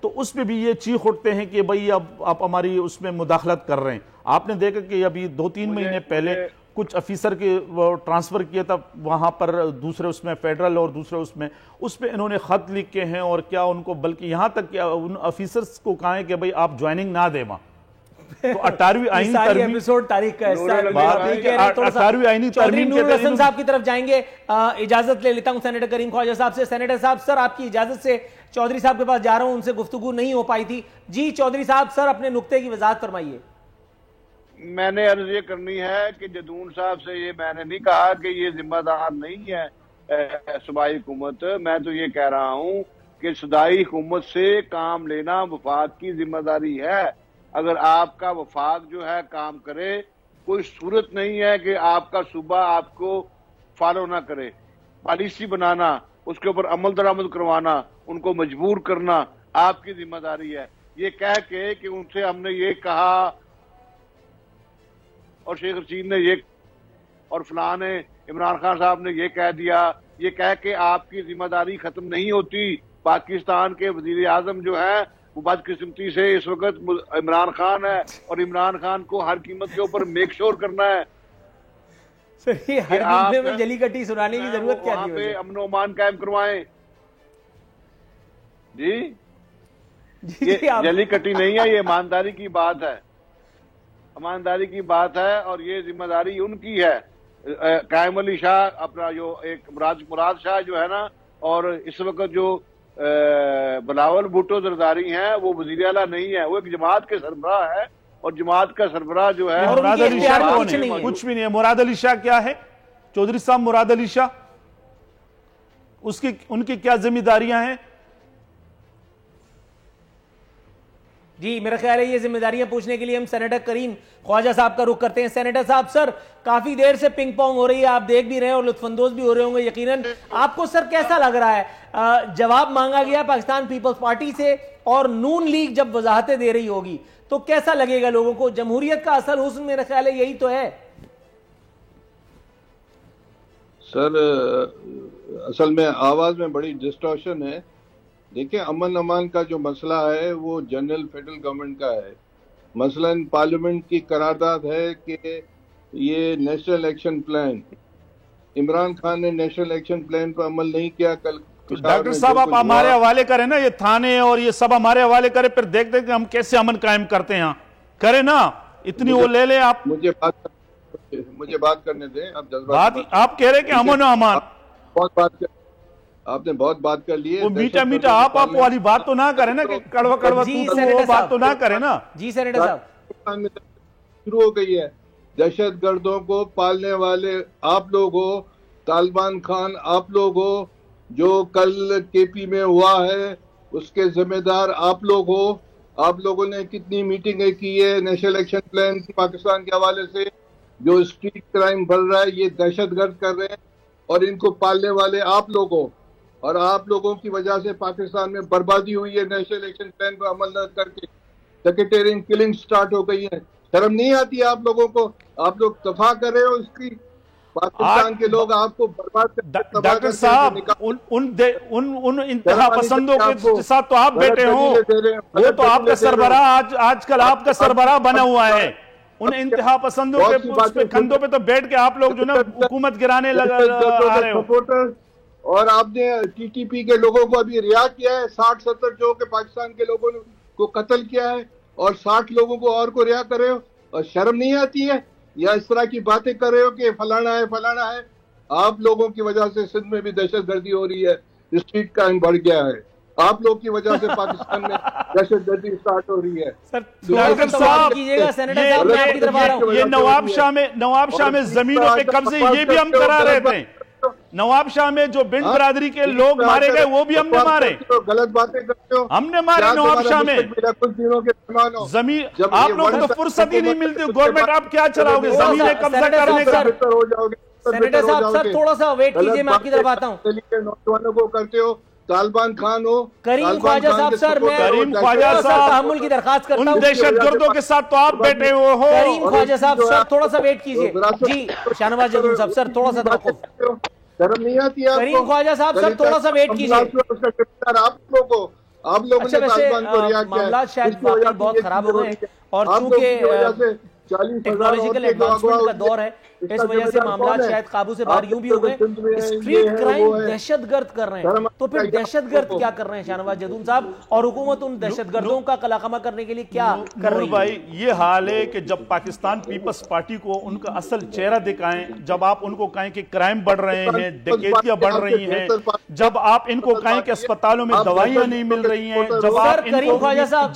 तो उसमें भी ये चीख उठते हैं कि भाई अब आप हमारी उसमें मुदाखलत कर रहे हैं। आपने देखा कि अभी 2-3 महीने पहले कुछ अफीसर के ट्रांसफ़र किया था वहाँ पर दूसरे उसमें फेडरल और दूसरे उसमें इन्होंने ख़त लिख के हैं और क्या उनको बल्कि यहाँ तक कि उन अफीसर्स को कहा है कि भाई आप ज्वाइनिंग ना दें। तो 18वीं आईनी तरमीम एपिसोड तारीख का हिस्सा 18वीं आईनी तरमीम नूरुल हसन साहब की तरफ जाएंगे। इजाजत ले लेता हूं सेनेटर करीम ख्वाजा साहब से। सेनेटर साहब, सर आपकी इजाजत से चौधरी साहब के पास जा रहा हूं, उनसे गुफ्तगू नहीं हो पाई थी। जी चौधरी साहब, सर अपने नुक्ते की वजाहत फरमाइए। मैंने अर्ज ये करनी है कि जदून साहब से ये मैंने नहीं कहा कि ये जिम्मेदार नहीं है सूबाई हुकूमत। मैं तो ये कह रहा हूँ कि सूबाई हुकूमत से काम लेना वफाक की जिम्मेदारी है। अगर आपका वफाक जो है काम करे, कोई सूरत नहीं है कि आपका सूबा आपको फॉलो ना करे। पॉलिसी बनाना, उसके ऊपर अमल दरामद करवाना, उनको मजबूर करना आपकी जिम्मेदारी है। ये कह के कि उनसे हमने ये कहा और शेख रशीद ने ये और फलां ने इमरान खान साहब ने ये कह दिया, ये कह के आपकी जिम्मेदारी खत्म नहीं होती। पाकिस्तान के वजीर आजम जो है वो बदकिस्मती से इस वक्त इमरान खान है और इमरान खान को हर कीमत के ऊपर मेक श्योर करना है। हर में जली कटी सुनाने की जरूरत क्या वहां पे अमन ओमान कायम करवाएं। जी ये जली कटी नहीं है, ये ईमानदारी की बात है, ईमानदारी की बात है और ये जिम्मेदारी उनकी है। कायम अली शाह अपना जो एक मुराद शाह जो है ना, और इस वक्त जो बिलावल भुट्टो जरदारी हैं वो वजीर आला नहीं है, वो एक जमात के सरबराह है और जमात का सरबराह जो है मुराद अली शाह कुछ भी नहीं है। मुराद अली शाह क्या है चौधरी साहब? मुराद अली शाह उनकी क्या जिम्मेदारियां हैं? जी मेरा ख्याल है ये जिम्मेदारियां पूछने के लिए हम सेनेटर करीम ख्वाजा साहब का रुख करते हैं। सेनेटर साहब, सर काफी देर से पिंग पोंग हो रही है, आप देख भी रहे हैं और लुत्फानंदोज भी हो रहे होंगे यकीनन। आपको सर कैसा लग रहा है? जवाब मांगा गया पाकिस्तान पीपल्स पार्टी से और नून लीग जब वजाहतें दे रही होगी तो कैसा लगेगा लोगों को? जमहूरियत का असल हुस्न मेरा ख्याल है यही तो है। सर असल में आवाज में बड़ी डिस्टॉर्शन है। देखिए, अमन अमान का जो मसला है वो जनरल फेडरल गवर्नमेंट का है। मसलन पार्लियामेंट की करारदाद है कि ये national action plan, Imran Khan ने नेशनल एक्शन प्लान पर अमल नहीं किया। कल डॉक्टर साहब आप हमारे हवाले करें ना, ये थाने और ये सब हमारे हवाले करें, फिर देखते कि हम कैसे अमन कायम करते हैं। यहाँ करें ना, इतनी वो ले ले आप। मुझे बात करने दें। आप कह रहे कि अमन और अमान, आपने बहुत बात कर ली है। वो मीठा आप वाली बात तो ना करें ना कि कड़वा वो बात तो ना करें ना। जी सेनेटर साहब, शुरू हो गई है। दहशत गर्दों को पालने वाले आप लोग हो, तालिबान खान आप लोग हो, जो कल केपी में हुआ है उसके जिम्मेदार आप लोग हो। आप लोगों ने कितनी मीटिंगें की है नेशनल एक्शन प्लान पाकिस्तान के हवाले से। जो स्ट्रीट क्राइम बढ़ रहा है ये दहशतगर्द कर रहे हैं और इनको पालने वाले आप लोग हो, और आप लोगों की वजह से पाकिस्तान में बर्बादी हुई है। नेशनल एक्शन प्लान पर अमल न करके सेक्रेटेरियन किलिंग स्टार्ट हो गई है। शर्म नहीं आती है आप लोगों को? आप लोग दफा कर रहे हो इसकी। पाकिस्तान के लोग आपको बर्बाद कर। डॉक्टर साहब उन इंतहा पसंदों के साथ तो आप बैठे हो, वो तो आपका सरबराह आजकल आपका सरबराह बना हुआ है। उन इंतहा पसंदों के कंधों पे तो बैठ के आप लोग जो ना हुकूमत गिराने लगा रहे हो। और आपने टीटीपी के लोगों को अभी रिहा किया है। 60-70 जो के पाकिस्तान के लोगों को कत्ल किया है और 60 लोगों को और को रिहा कर रहे हो, और शर्म नहीं आती है? या इस तरह की बातें कर रहे हो कि फलाना है। आप लोगों की वजह से सिंध में भी दहशतगर्दी हो रही है, स्ट्रीट क्राइम बढ़ गया है। आप लोग की वजह से पाकिस्तान में दहशतगर्दी स्टार्ट हो रही है। डॉक्टर साहब ये नवाब शाह में जमीनों पे कब्जे ये भी हम करा रहे थे। नवाब शाह में जो बिंड बरादरी के लोग मारे गए वो भी हमने मारे। गलत बातें करते हो। हमने मारे नवाब शाह में जमीन। आप लोग को फुर्सत ही नहीं मिलती। गवर्नमेंट आप क्या चलाओगे जमीनें कब्जा करने का? सेनेटर साहब सर थोड़ा सा वेट कीजिए, मैं आपकी तरफ आता हूँ। नौजवानों को करते हो, तालिबान खान हो, करीम ख्वाजा साहब सर, मैं करीम ख्वाजा साहब तहम्मुल की दरखास्त करता हूं। उन दहशतगर्दों के साथ तो आप बैठे हुए हो। करीम ख्वाजा साहब सर थोड़ा सा वेट कीजिए। जी शाहनवाज जदून साहब सर थोड़ा सा तवक्कुफ। शर्म नहीं आती है? करीम ख्वाजा साहब सर थोड़ा सा वेट कीजिए। आप लोगों ने तालिबान को रिहा किया है। मामला शायद बहुत खराब हो गए और चूंकि टेक्नोलॉजिकल एडवांसमेंट का दौर है, इस वजह से मामला शायद काबू से बाहर यूं भी हो गए। स्ट्रीट क्राइम दहशतगर्द कर रहे हैं, तो फिर दहशतगर्द क्या कर रहे हैं शाहनवाज जदून साहब? और हुकूमत उन दहशतगर्दों का कलाकमा करने के लिए क्या कर रही है? भाई ये हाल है कि जब पाकिस्तान पीपल्स पार्टी को उनका असल चेहरा दिखाएं, जब आप उनको कहें कि क्राइम बढ़ रहे हैं, डकैतियां बढ़ रही हैं, जब आप इनको कहें कि अस्पतालों में दवाइयां नहीं मिल रही हैं, जब आप करीम ख्वाजा साहब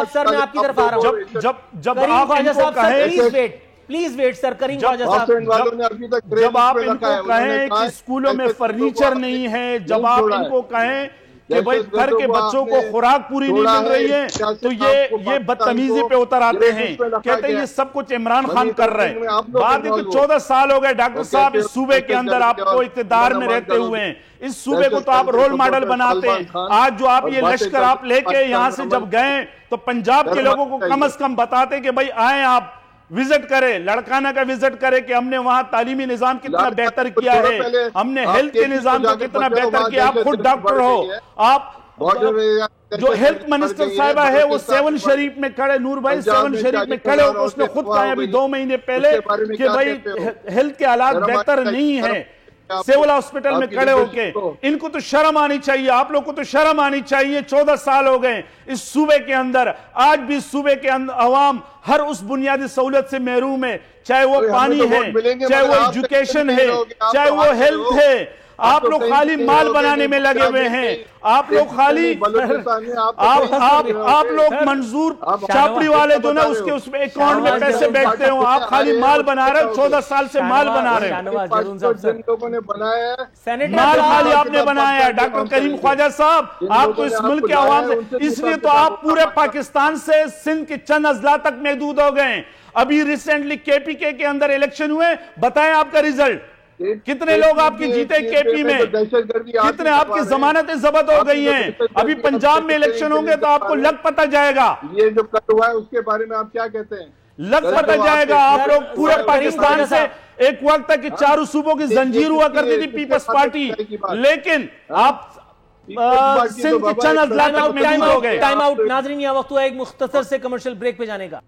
सर मैं आपकी तरफ आ रहा हूं। जब आप इनको कहें प्लीज वेट सर, करीम ख्वाजा साहब जब आप इनको कहें कि स्कूलों में फर्नीचर नहीं है, जब आप इनको कहें कि भाई घर के बच्चों को खुराक पूरी नहीं मिल रही है, तो ये बदतमीजी पे उतर आते हैं, कहते हैं ये सब कुछ इमरान खान कर रहे हैं। बात है कि 14 साल हो गए डॉक्टर साहब इस सूबे के अंदर आपको इख्तिदार में रहते हुए हैं। इस सूबे को तो आप रोल मॉडल बनाते हैं। आज जो आप ये लश्कर आप लेके यहाँ से जब गए तो पंजाब के लोगों को कम से कम बताते कि भाई आए आप विजिट करें, लड़काना का विजिट करें कि हमने वहां तालीमी निजाम कितना बेहतर किया है, हमने हेल्थ के निजाम को कितना बेहतर किया। आप खुद डॉक्टर हो, आप जो हेल्थ मिनिस्टर साहिबा है वो सेवन शरीफ में खड़े, नूर भाई सेवन शरीफ में खड़े होकर उसने खुद कहा अभी 2 महीने पहले कि भाई हेल्थ के हालात बेहतर नहीं है, सिविल हॉस्पिटल में खड़े होके। इनको तो शर्म आनी चाहिए, आप लोग को तो शर्म आनी चाहिए। 14 साल हो गए इस सूबे के अंदर, आज भी सूबे के अंदर अवाम हर उस बुनियादी सहूलत से महरूम है, चाहे वो पानी है, चाहे वो एजुकेशन है, चाहे वो हेल्थ है। आप लोग खाली माल बनाने में लगे हुए हैं। आप लोग खाली आप लोग मंजूर चापड़ी वाले जो ना उसके उसमें अकाउंट में पैसे बैठते हो, आप खाली माल बना रहे हो। 14 साल से माल बना रहे हो, माल खाली आपने बनाया है। डॉक्टर करीम ख्वाजा साहब आप तो इस मुल्क के आवाम से, इसलिए तो आप पूरे पाकिस्तान से सिंध के चंद अजला तक महदूद हो गए। अभी रिसेंटली केपीके के अंदर इलेक्शन हुए, बताएं आपका रिजल्ट, कितने लोग आपके जीते केपी में, कितने आपकी जमानतें जब्त हो गई हैं। अभी पंजाब में इलेक्शन होंगे तो आपको लग पता जाएगा। ये जो कट हुआ है उसके बारे में आप क्या कहते हैं? लग पता जाएगा। आप लोग पूरे पाकिस्तान से एक वक्त तक 4 सूबों की जंजीर हुआ करती थी पीपल्स पार्टी, लेकिन आप सिंध के चंद अजला तक में हो गए। टाइम आउट नाज़रीन, यह वक्त हुआ एक मुख्तसर से कमर्शियल ब्रेक पे जाने का।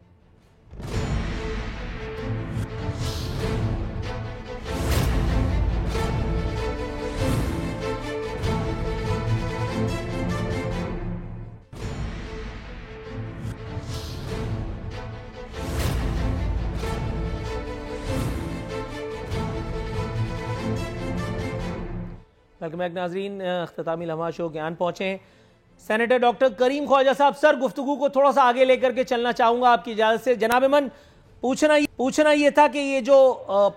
वेलकम बैक नाजरीन, अख्तामी लम्हा शो के आन पहुंचे हैं सेनेटर डॉक्टर करीम ख्वाजा साहब। सर, गुफ्तगू को थोड़ा सा आगे लेकर के चलना चाहूंगा आपकी इजाजत से। जनाब मन, पूछना ये था कि ये जो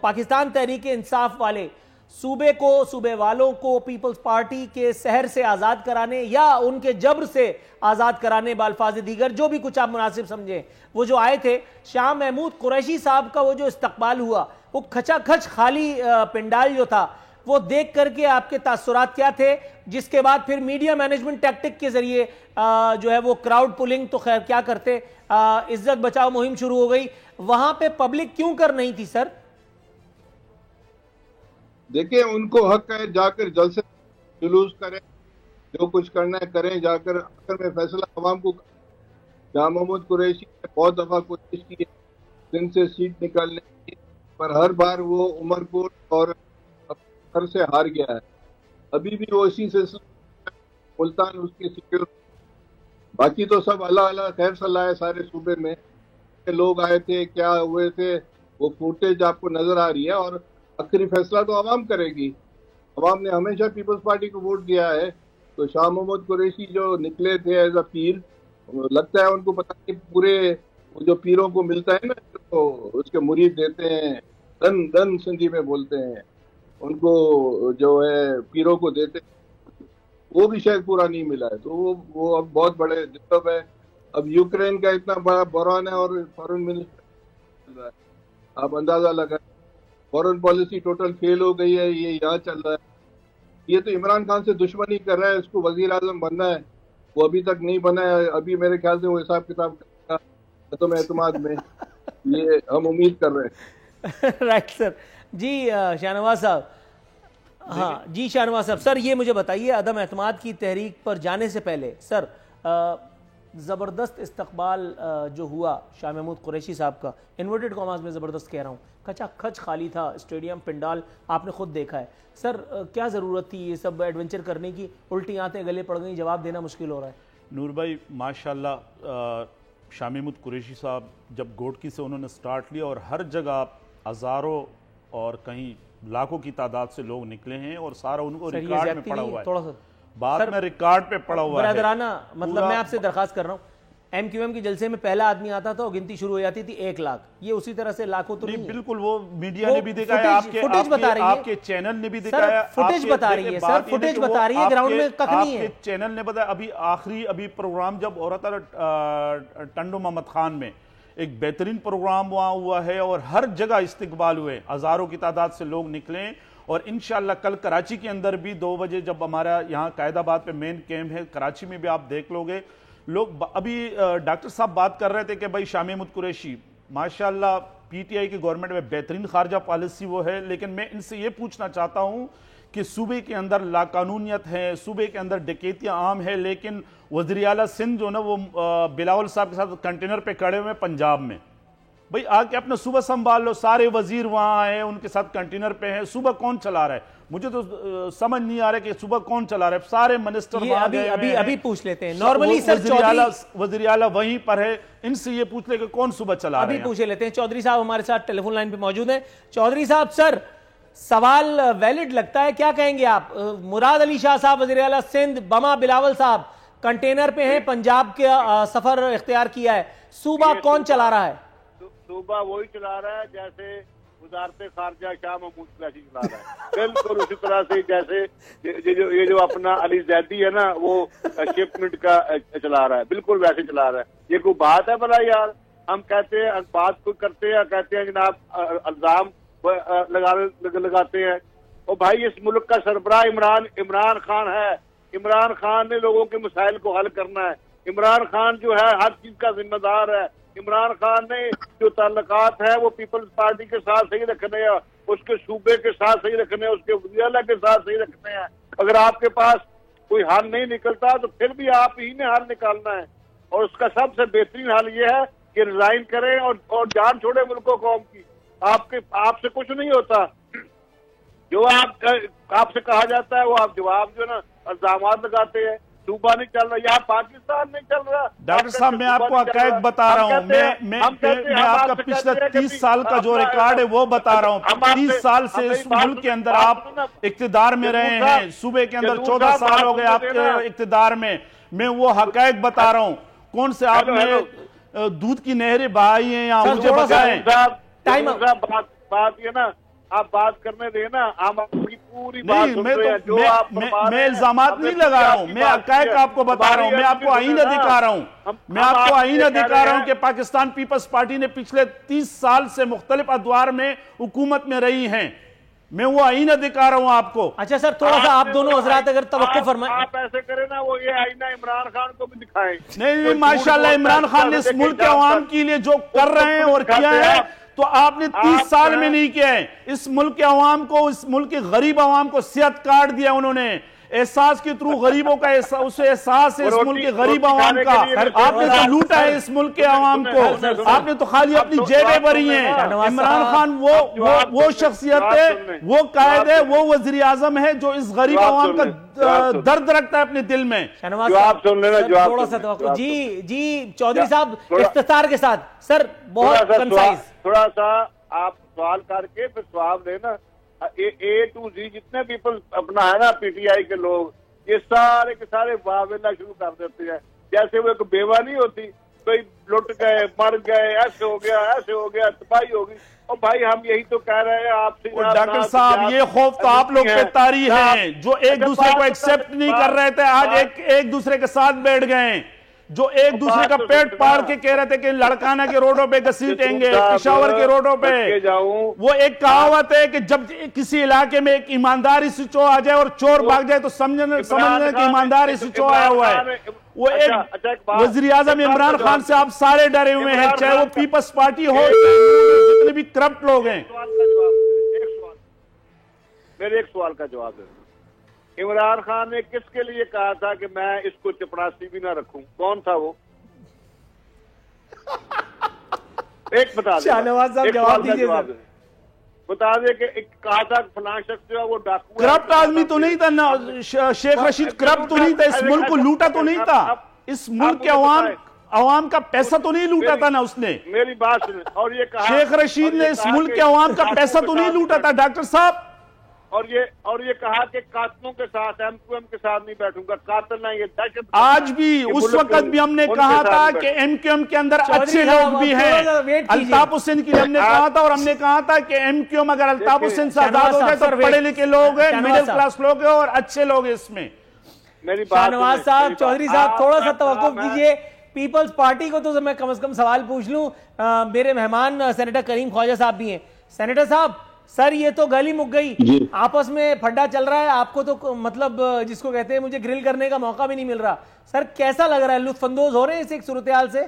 पाकिस्तान तहरीक इंसाफ वाले सूबे को, सूबे वालों को पीपल्स पार्टी के शहर से आज़ाद कराने या उनके जबर से आज़ाद कराने, बाल्फाज दीगर जो भी कुछ आप मुनासिब समझें, वो जो आए थे, शाह महमूद कुरैशी साहब का वो जो इस्तकबाल हुआ, वो खचाखच खाली पिंडाल जो था, वो देख करके आपके तासुरात क्या थे? जिसके बाद फिर मीडिया मैनेजमेंट टैक्टिक के जरिए जो है वो क्राउड पुलिंग, तो खैर क्या करते, इज्जत बचाओ मुहिम शुरू हो गई। वहां पे पब्लिक क्यों कर नहीं थी सर? देखिए, उनको हक है जाकर जलसे जुलूस करें, जो कुछ करना है करें, जाकर आखिर में फैसला अवाम को। शाह महमूद कुरैशी ने बहुत दफा कोशिश की है सिंध से सीट निकालने की, पर हर बार वो उमरकोट और घर से हार गया है। अभी भी वो इसी से मुल्तान उसकी सीटें, बाकी तो सब अल्लाह अल्लाह खैर सलाह है। सारे सूबे में लोग आए थे, क्या हुए थे, वो फुटेज आपको नजर आ रही है, और आखिरी फैसला तो आवाम करेगी। आवाम ने हमेशा पीपल्स पार्टी को वोट दिया है, तो शाह महमूद कुरैशी जो निकले थे एज अ पीर, लगता है उनको पता नहीं पूरे जो पीरों को मिलता है ना, तो उसके मुरीद देते हैं, दन सिंधी में बोलते हैं, उनको जो है पीरों को देते, वो भी शायद पूरा नहीं मिला है। तो वो अब बहुत बड़े दिक्कत है। अब यूक्रेन का इतना बड़ा बहरान है और फॉरेन मिनिस्टर, आप अंदाजा लगा, फॉरेन पॉलिसी टोटल फेल हो गई है, ये यहाँ चल रहा है। ये तो इमरान खान से दुश्मनी कर रहा है, इसको वजीर आजम बनना है, वो अभी तक नहीं बना है। अभी मेरे ख्याल से वो हिसाब किताब खत्म एतमाद में, ये हम उम्मीद कर रहे हैं। Right sir. जी शाहनवाज साहब, हाँ जी शाहनवाज साहब, सर ये मुझे बताइए, अदम एतमाद की तहरीक पर जाने से पहले सर ज़बरदस्त इस्तकबाल जो हुआ शाह महमूद कुरैशी साहब का, इन्वर्टेड कॉमास में ज़बरदस्त कह रहा हूँ, खचाखच खाली था स्टेडियम, पिंडाल, आपने खुद देखा है। सर क्या ज़रूरत थी ये सब एडवेंचर करने की? उल्टी आंतें गले पड़ गई, जवाब देना मुश्किल हो रहा है। नूर भाई माशाल्लाह, शाह महमूद कुरैशी साहब जब गोडकी से उन्होंने स्टार्ट लिया, और हर जगह हज़ारों और कहीं लाखों की तादाद से लोग निकले हैं, और सारा उनको रिकॉर्ड में पड़ा हुआ है, थोड़ा सा बाद में रिकॉर्ड पे पड़ा हुआ है। बरादराना मतलब मैं आपसे दरखास्त कर रहा हूँ, MQM के जलसे में पहला आदमी आता था और गिनती शुरू हो जाती थी 1 लाख, ये उसी तरह से लाखों तो नहीं। बिल्कुल, वो मीडिया ने भी दिखाया, आपके चैनल ने भी दिखाया, फुटेज बता रही है सर, फुटेज बता रही है, ग्राउंड में कख नहीं है। चैनल ने बताया, अभी प्रोग्राम जब हो रहा था टंडो मोहम्मद खान में, एक बेहतरीन प्रोग्राम वहां हुआ है, और हर जगह इस्तकबाल हुए, हजारों की तादाद से लोग निकले। और इंशाल्लाह कल कराची के अंदर भी 2 बजे जब हमारा यहाँ कायदाबाद पे मेन कैंप है, कराची में भी आप देख लोगे लोग। अभी डॉक्टर साहब बात कर रहे थे कि भाई शाह महमूद कुरैशी माशाल्लाह PTI की गवर्नमेंट में बेहतरीन खारजा पॉलिसी वो है, लेकिन मैं इनसे ये पूछना चाहता हूँ कि सूबे के अंदर लाकानूनियत है, सूबे के अंदर डकैतियाँ आम है, लेकिन वज़ीर आला सिंध जो ना वो बिलावल साहब के साथ कंटेनर पे खड़े हुए पंजाब में, भाई आके अपना सूबा संभाल लो, सारे वजीर वहां आए, उनके साथ कंटेनर पे हैं, सूबा कौन चला रहा है? मुझे तो समझ नहीं आ रहा कि सूबा कौन चला रहा है। सारे मिनिस्टर अभी पूछ लेते हैं, नॉर्मली सर वज़ीर आला वहीं पर है, इनसे ये पूछ ले कि कौन सूबा चला रहा है। अभी पूछ लेते हैं, चौधरी साहब हमारे साथ टेलीफोन लाइन पे मौजूद हैं। चौधरी साहब, सर सवाल वैलिड लगता है, क्या कहेंगे आप? मुराद अली शाह साहब वज़ीर आला सिंध, बमा बिलावल साहब कंटेनर पे हैं, पंजाब का सफर इख्तियार किया है, सूबा कौन चला रहा है? सूबा वही चला रहा है जैसे वज़ारत खारजा शाह महमूद कुरैशी चला रहा है, बिल्कुल उसी तरह से जैसे ये जो अपना अली जैदी है ना, वो शिपमेंट का चला रहा है, बिल्कुल वैसे चला रहा है। ये कोई बात है भला यार? हम कहते हैं, बात कोई करते हैं, कहते हैं जनाब इल्जाम लगाते हैं। और भाई इस मुल्क का सरबराह इमरान खान है, इमरान खान ने लोगों के मसाइल को हल करना है, इमरान खान जो है हर चीज का जिम्मेदार है, इमरान खान ने जो ताल्लुकात है वो पीपल्स पार्टी के साथ सही रखने हैं, उसके सूबे के साथ सही रखने हैं, उसके वज़ीर आला के साथ सही रखने हैं। अगर आपके पास कोई हल नहीं निकलता तो फिर भी आप ही ने हल निकालना है, और उसका सबसे बेहतरीन हल ये है कि रिजाइन करें और जान छोड़े मुल्क कौम की। आपसे कुछ नहीं होता, जो आपसे कहा जाता है वो आप जवाब जो ना इल्जाम लगाते हैं। सूबा नहीं चल रहा, यहाँ पाकिस्तान नहीं चल रहा। डॉक्टर साहब मैं आपको हक़ाइक़ बता रहा हूँ, मैं आपका पिछले 30 साल का जो रिकॉर्ड है वो बता रहा हूँ। 30 साल से इस मुल्क के अंदर आप इक़्तिदार में रहे हैं, सूबे के अंदर 14 साल हो गए आपके इक़्तिदार में। मैं वो हक़ाइक़ बता रहा हूँ। कौन से आपने दूध की नहरें बहाई हैं यहाँ, मुझे बताएं। बात ये ना, आप बात करने देना, हम आपकी पूरी बात सुन रहे हैं। जो आप मैं इल्जामात नहीं लगा रहा हूँ, मैं हक़ाइक़ आपको बता रहा हूँ, मैं आपको आईना दिखा रहा हूँ, मैं आपको आईना दिखा रहा हूँ कि पाकिस्तान पीपल्स पार्टी ने पिछले 30 साल से मुख्तलिफ अदवार में हुकूमत में रही हैं। मैं वो आईना दिखा रहा हूँ आपको। अच्छा सर, थोड़ा सा आप दोनों हजरात अगर तवक्कुफ फरमाएं। आप ऐसे करें ना, वो ये आईना इमरान खान को भी दिखाएं। नहीं, माशाल्लाह इमरान खान ने इस मुल्क के अवाम के लिए जो कर रहे हैं और किया है, तो आपने 30 साल में नहीं किया है। इस मुल्क के अवाम को, इस मुल्क के गरीब अवाम को सेहत कार्ड दिया उन्होंने, एहसास के थ्रू गरीबों का उसे एहसास है इस मुल्क के गरीब अवाम का। आपने तो लूटा है इस मुल्क के अवाम को, आपने तो खाली अपनी जेबें भरी हैं। इमरान खान वो शख्सियत है, वो कायद है, वो वजीर आजम है जो इस गरीब अवाम का दर्द रखता है अपने दिल में। जवाब सुन लेना, थोड़ा सा जी चौधरी साहब इख्तिसार के साथ सर, बहुत कंसाइज। थोड़ा सा आप सवाल करके फिर जवाब देना। A to Z जितने पीपल अपना है ना, पीटीआई के लोग, ये सारे के सारे वावेला शुरू कर देते हैं, जैसे वो एक बेवा नहीं होती, कोई लुट गए, मर गए, ऐसे हो गया, तबाही होगी। और भाई हम यही तो कह रहे हैं आपसे। डॉक्टर साहब ये खौफ तो आप लोग पे तारी हैं, जो एक दूसरे को एक्सेप्ट नहीं कर रहे थे, आज एक दूसरे के साथ बैठ गए, जो एक दूसरे का पेट पाड़ के कह रहे थे कि लड़काना के रोडों पे घसीटेंगे, पेशावर के रोडों पे। वो एक कहावत है कि जब किसी इलाके में एक ईमानदारी से चोर आ जाए और चोर भाग जाए तो समझने कि ईमानदारी से चोर आया हुआ है। वो एक वज़ीर आज़म इमरान खान से आप सारे डरे हुए हैं, चाहे वो पीपल्स पार्टी हो, जितने भी करप्ट लोग हैं। मेरे एक सवाल का जवाब है, इमरान खान ने किसके लिए कहा था कि मैं इसको चपरासी भी ना रखूं? कौन था वो? एक बता दे, शाहनवाज साहब जवाब दीजिए। बता दे कि एक कहा था फलां शख्स जो है वो डाकू, करप्ट आदमी तो नहीं था ना शेख रशीद, करप्ट तो नहीं था, इस मुल्क को लूटा तो नहीं था, इस मुल्क के अवाम का पैसा तो नहीं लूटा था ना उसने। मेरी बात सुने। और ये कहा शेख रशीद ने इस मुल्क के अवाम का पैसा तो नहीं लूटा था डॉक्टर साहब। और ये कहा कि कातलों के साथ, एमक्यूएम के साथ नहीं बैठूंगा, कातिल ना ये दहशत। आज भी उस वक्त भी हमने कहा था कि एमक्यूएम के अंदर अच्छे लोग भी हैं। अल्ताफ हुसैन की हमने कहा था, और हमने कहा था कि एमक्यूएम अगर अल्ताफ हुसैन से आजाद हो जाए तो पढ़े लिखे लोग हैं, मिडिल क्लास लोग हैं और अच्छे लोग हैं इसमें। मेरी शाहनवाज साहब, चौधरी साहब थोड़ा सा तवक्कुफ कीजिए। पीपल्स पार्टी को तो मैं कम से कम सवाल पूछ लूं। मेरे मेहमान सेनेटर करीम ख्वाजा साहब भी हैं। सेनेटर साहब, सर ये तो गली मुक गई, आपस में फड्डा चल रहा है, आपको तो मतलब जिसको कहते हैं मुझे ग्रिल करने का मौका भी नहीं मिल रहा। सर कैसा लग रहा है, लुत्फानंदोज हो रहे हैं इस एक सूरत-ए-हाल से?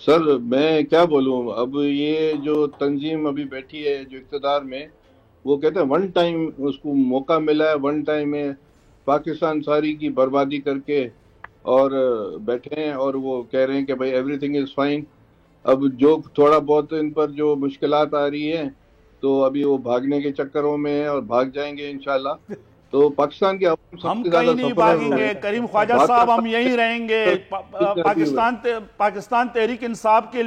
सर मैं क्या बोलूं, अब ये जो तंजीम अभी बैठी है जो इक़्तिदार में, वो कहते हैं वन टाइम उसको मौका मिला है, वन टाइम में पाकिस्तान सारी की बर्बादी करके और बैठे हैं, और वो कह रहे हैं कि भाई एवरीथिंग इज फाइन। अब जो थोड़ा बहुत इन पर जो मुश्किलात आ रही हैं, तो अभी वो भागने के चक्करों में है और भाग जाएंगे इंशाल्लाह। तो पाकिस्तान के हम कहीं नहीं भागेंगे करीम ख्वाजा साहब, हम यहीं रहेंगे। पाकिस्तान तहरीक इंसाफ के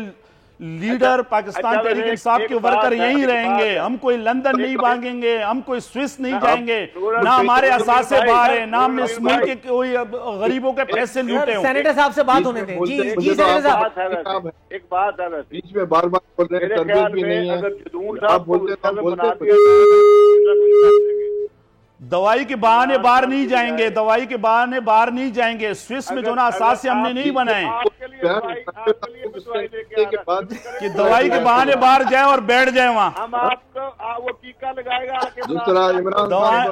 लीडर, पाकिस्तान तहरीक इंसाफ के वर्कर यहीं रहेंगे। हम कोई लंदन नहीं भागेंगे, हम कोई स्विस नहीं जाएंगे, ना हमारे असासे बाहर है, ना हम इस मुल्क के कोई गरीबों के पैसे लूटे हों। सेनेटर साहब से बात होने दें। जी सेनेटर साहब, एक बात है, बीच में बार बार बोल रहे हैं तरबियत भी नहीं है, आप बोलते दवाई के बहाने बाहर नहीं जाएंगे, दवाई के बहाने बाहर नहीं जाएंगे। स्विस में जो ना असासे हमने नहीं बनाए कि दवाई के बहाने बाहर जाए और बैठ जाए वहाँ। हम आपको वो टीका लगाएगा। दूसरा इमरान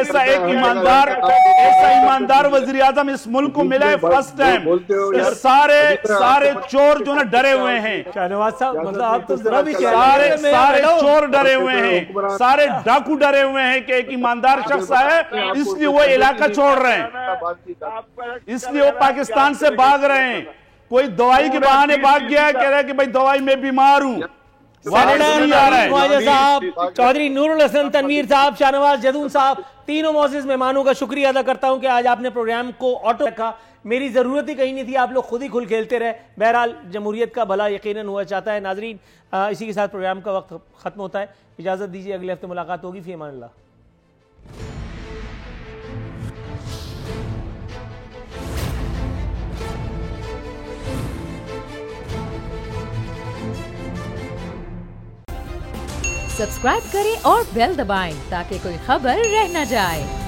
ऐसा ईमानदार वजीर आजम इस मुल्क को मिला है फर्स्ट टाइम। सारे चोर जो ना डरे हुए हैं, शाहनवाज साहब मतलब आप तो जरा भी सारे चोर डरे हुए हैं, सारे डाकू डरे हुए हैं कि एक ईमानदार शख्स है, इसलिए वो इलाका छोड़ रहे हैं, इसलिए वो पाकिस्तान से भाग रहे हैं। कोई दवाई के बहाने भाग गया, कह रहा है कि भाई दवाई में बीमार हूं, ख्वाजा साहब, चौधरी नूरुल हसन तनवीर साहब, शाहनवाज जदून साहब, तीनों मौजूद मेहमानों का शुक्रिया अदा करता हूं कि आज आपने प्रोग्राम को ऑटो रखा। मेरी जरूरत ही कहीं नहीं थी, आप लोग खुद ही खुल खेलते रहे। बहरहाल जमहूरियत का भला यकीनन हुआ चाहता है। नाजरीन, इसी के साथ प्रोग्राम का वक्त खत्म होता है। इजाजत दीजिए, अगले हफ्ते मुलाकात होगी। फी अमान अल्लाह। सब्सक्राइब करें और बेल दबाएं ताकि कोई खबर रह न जाए।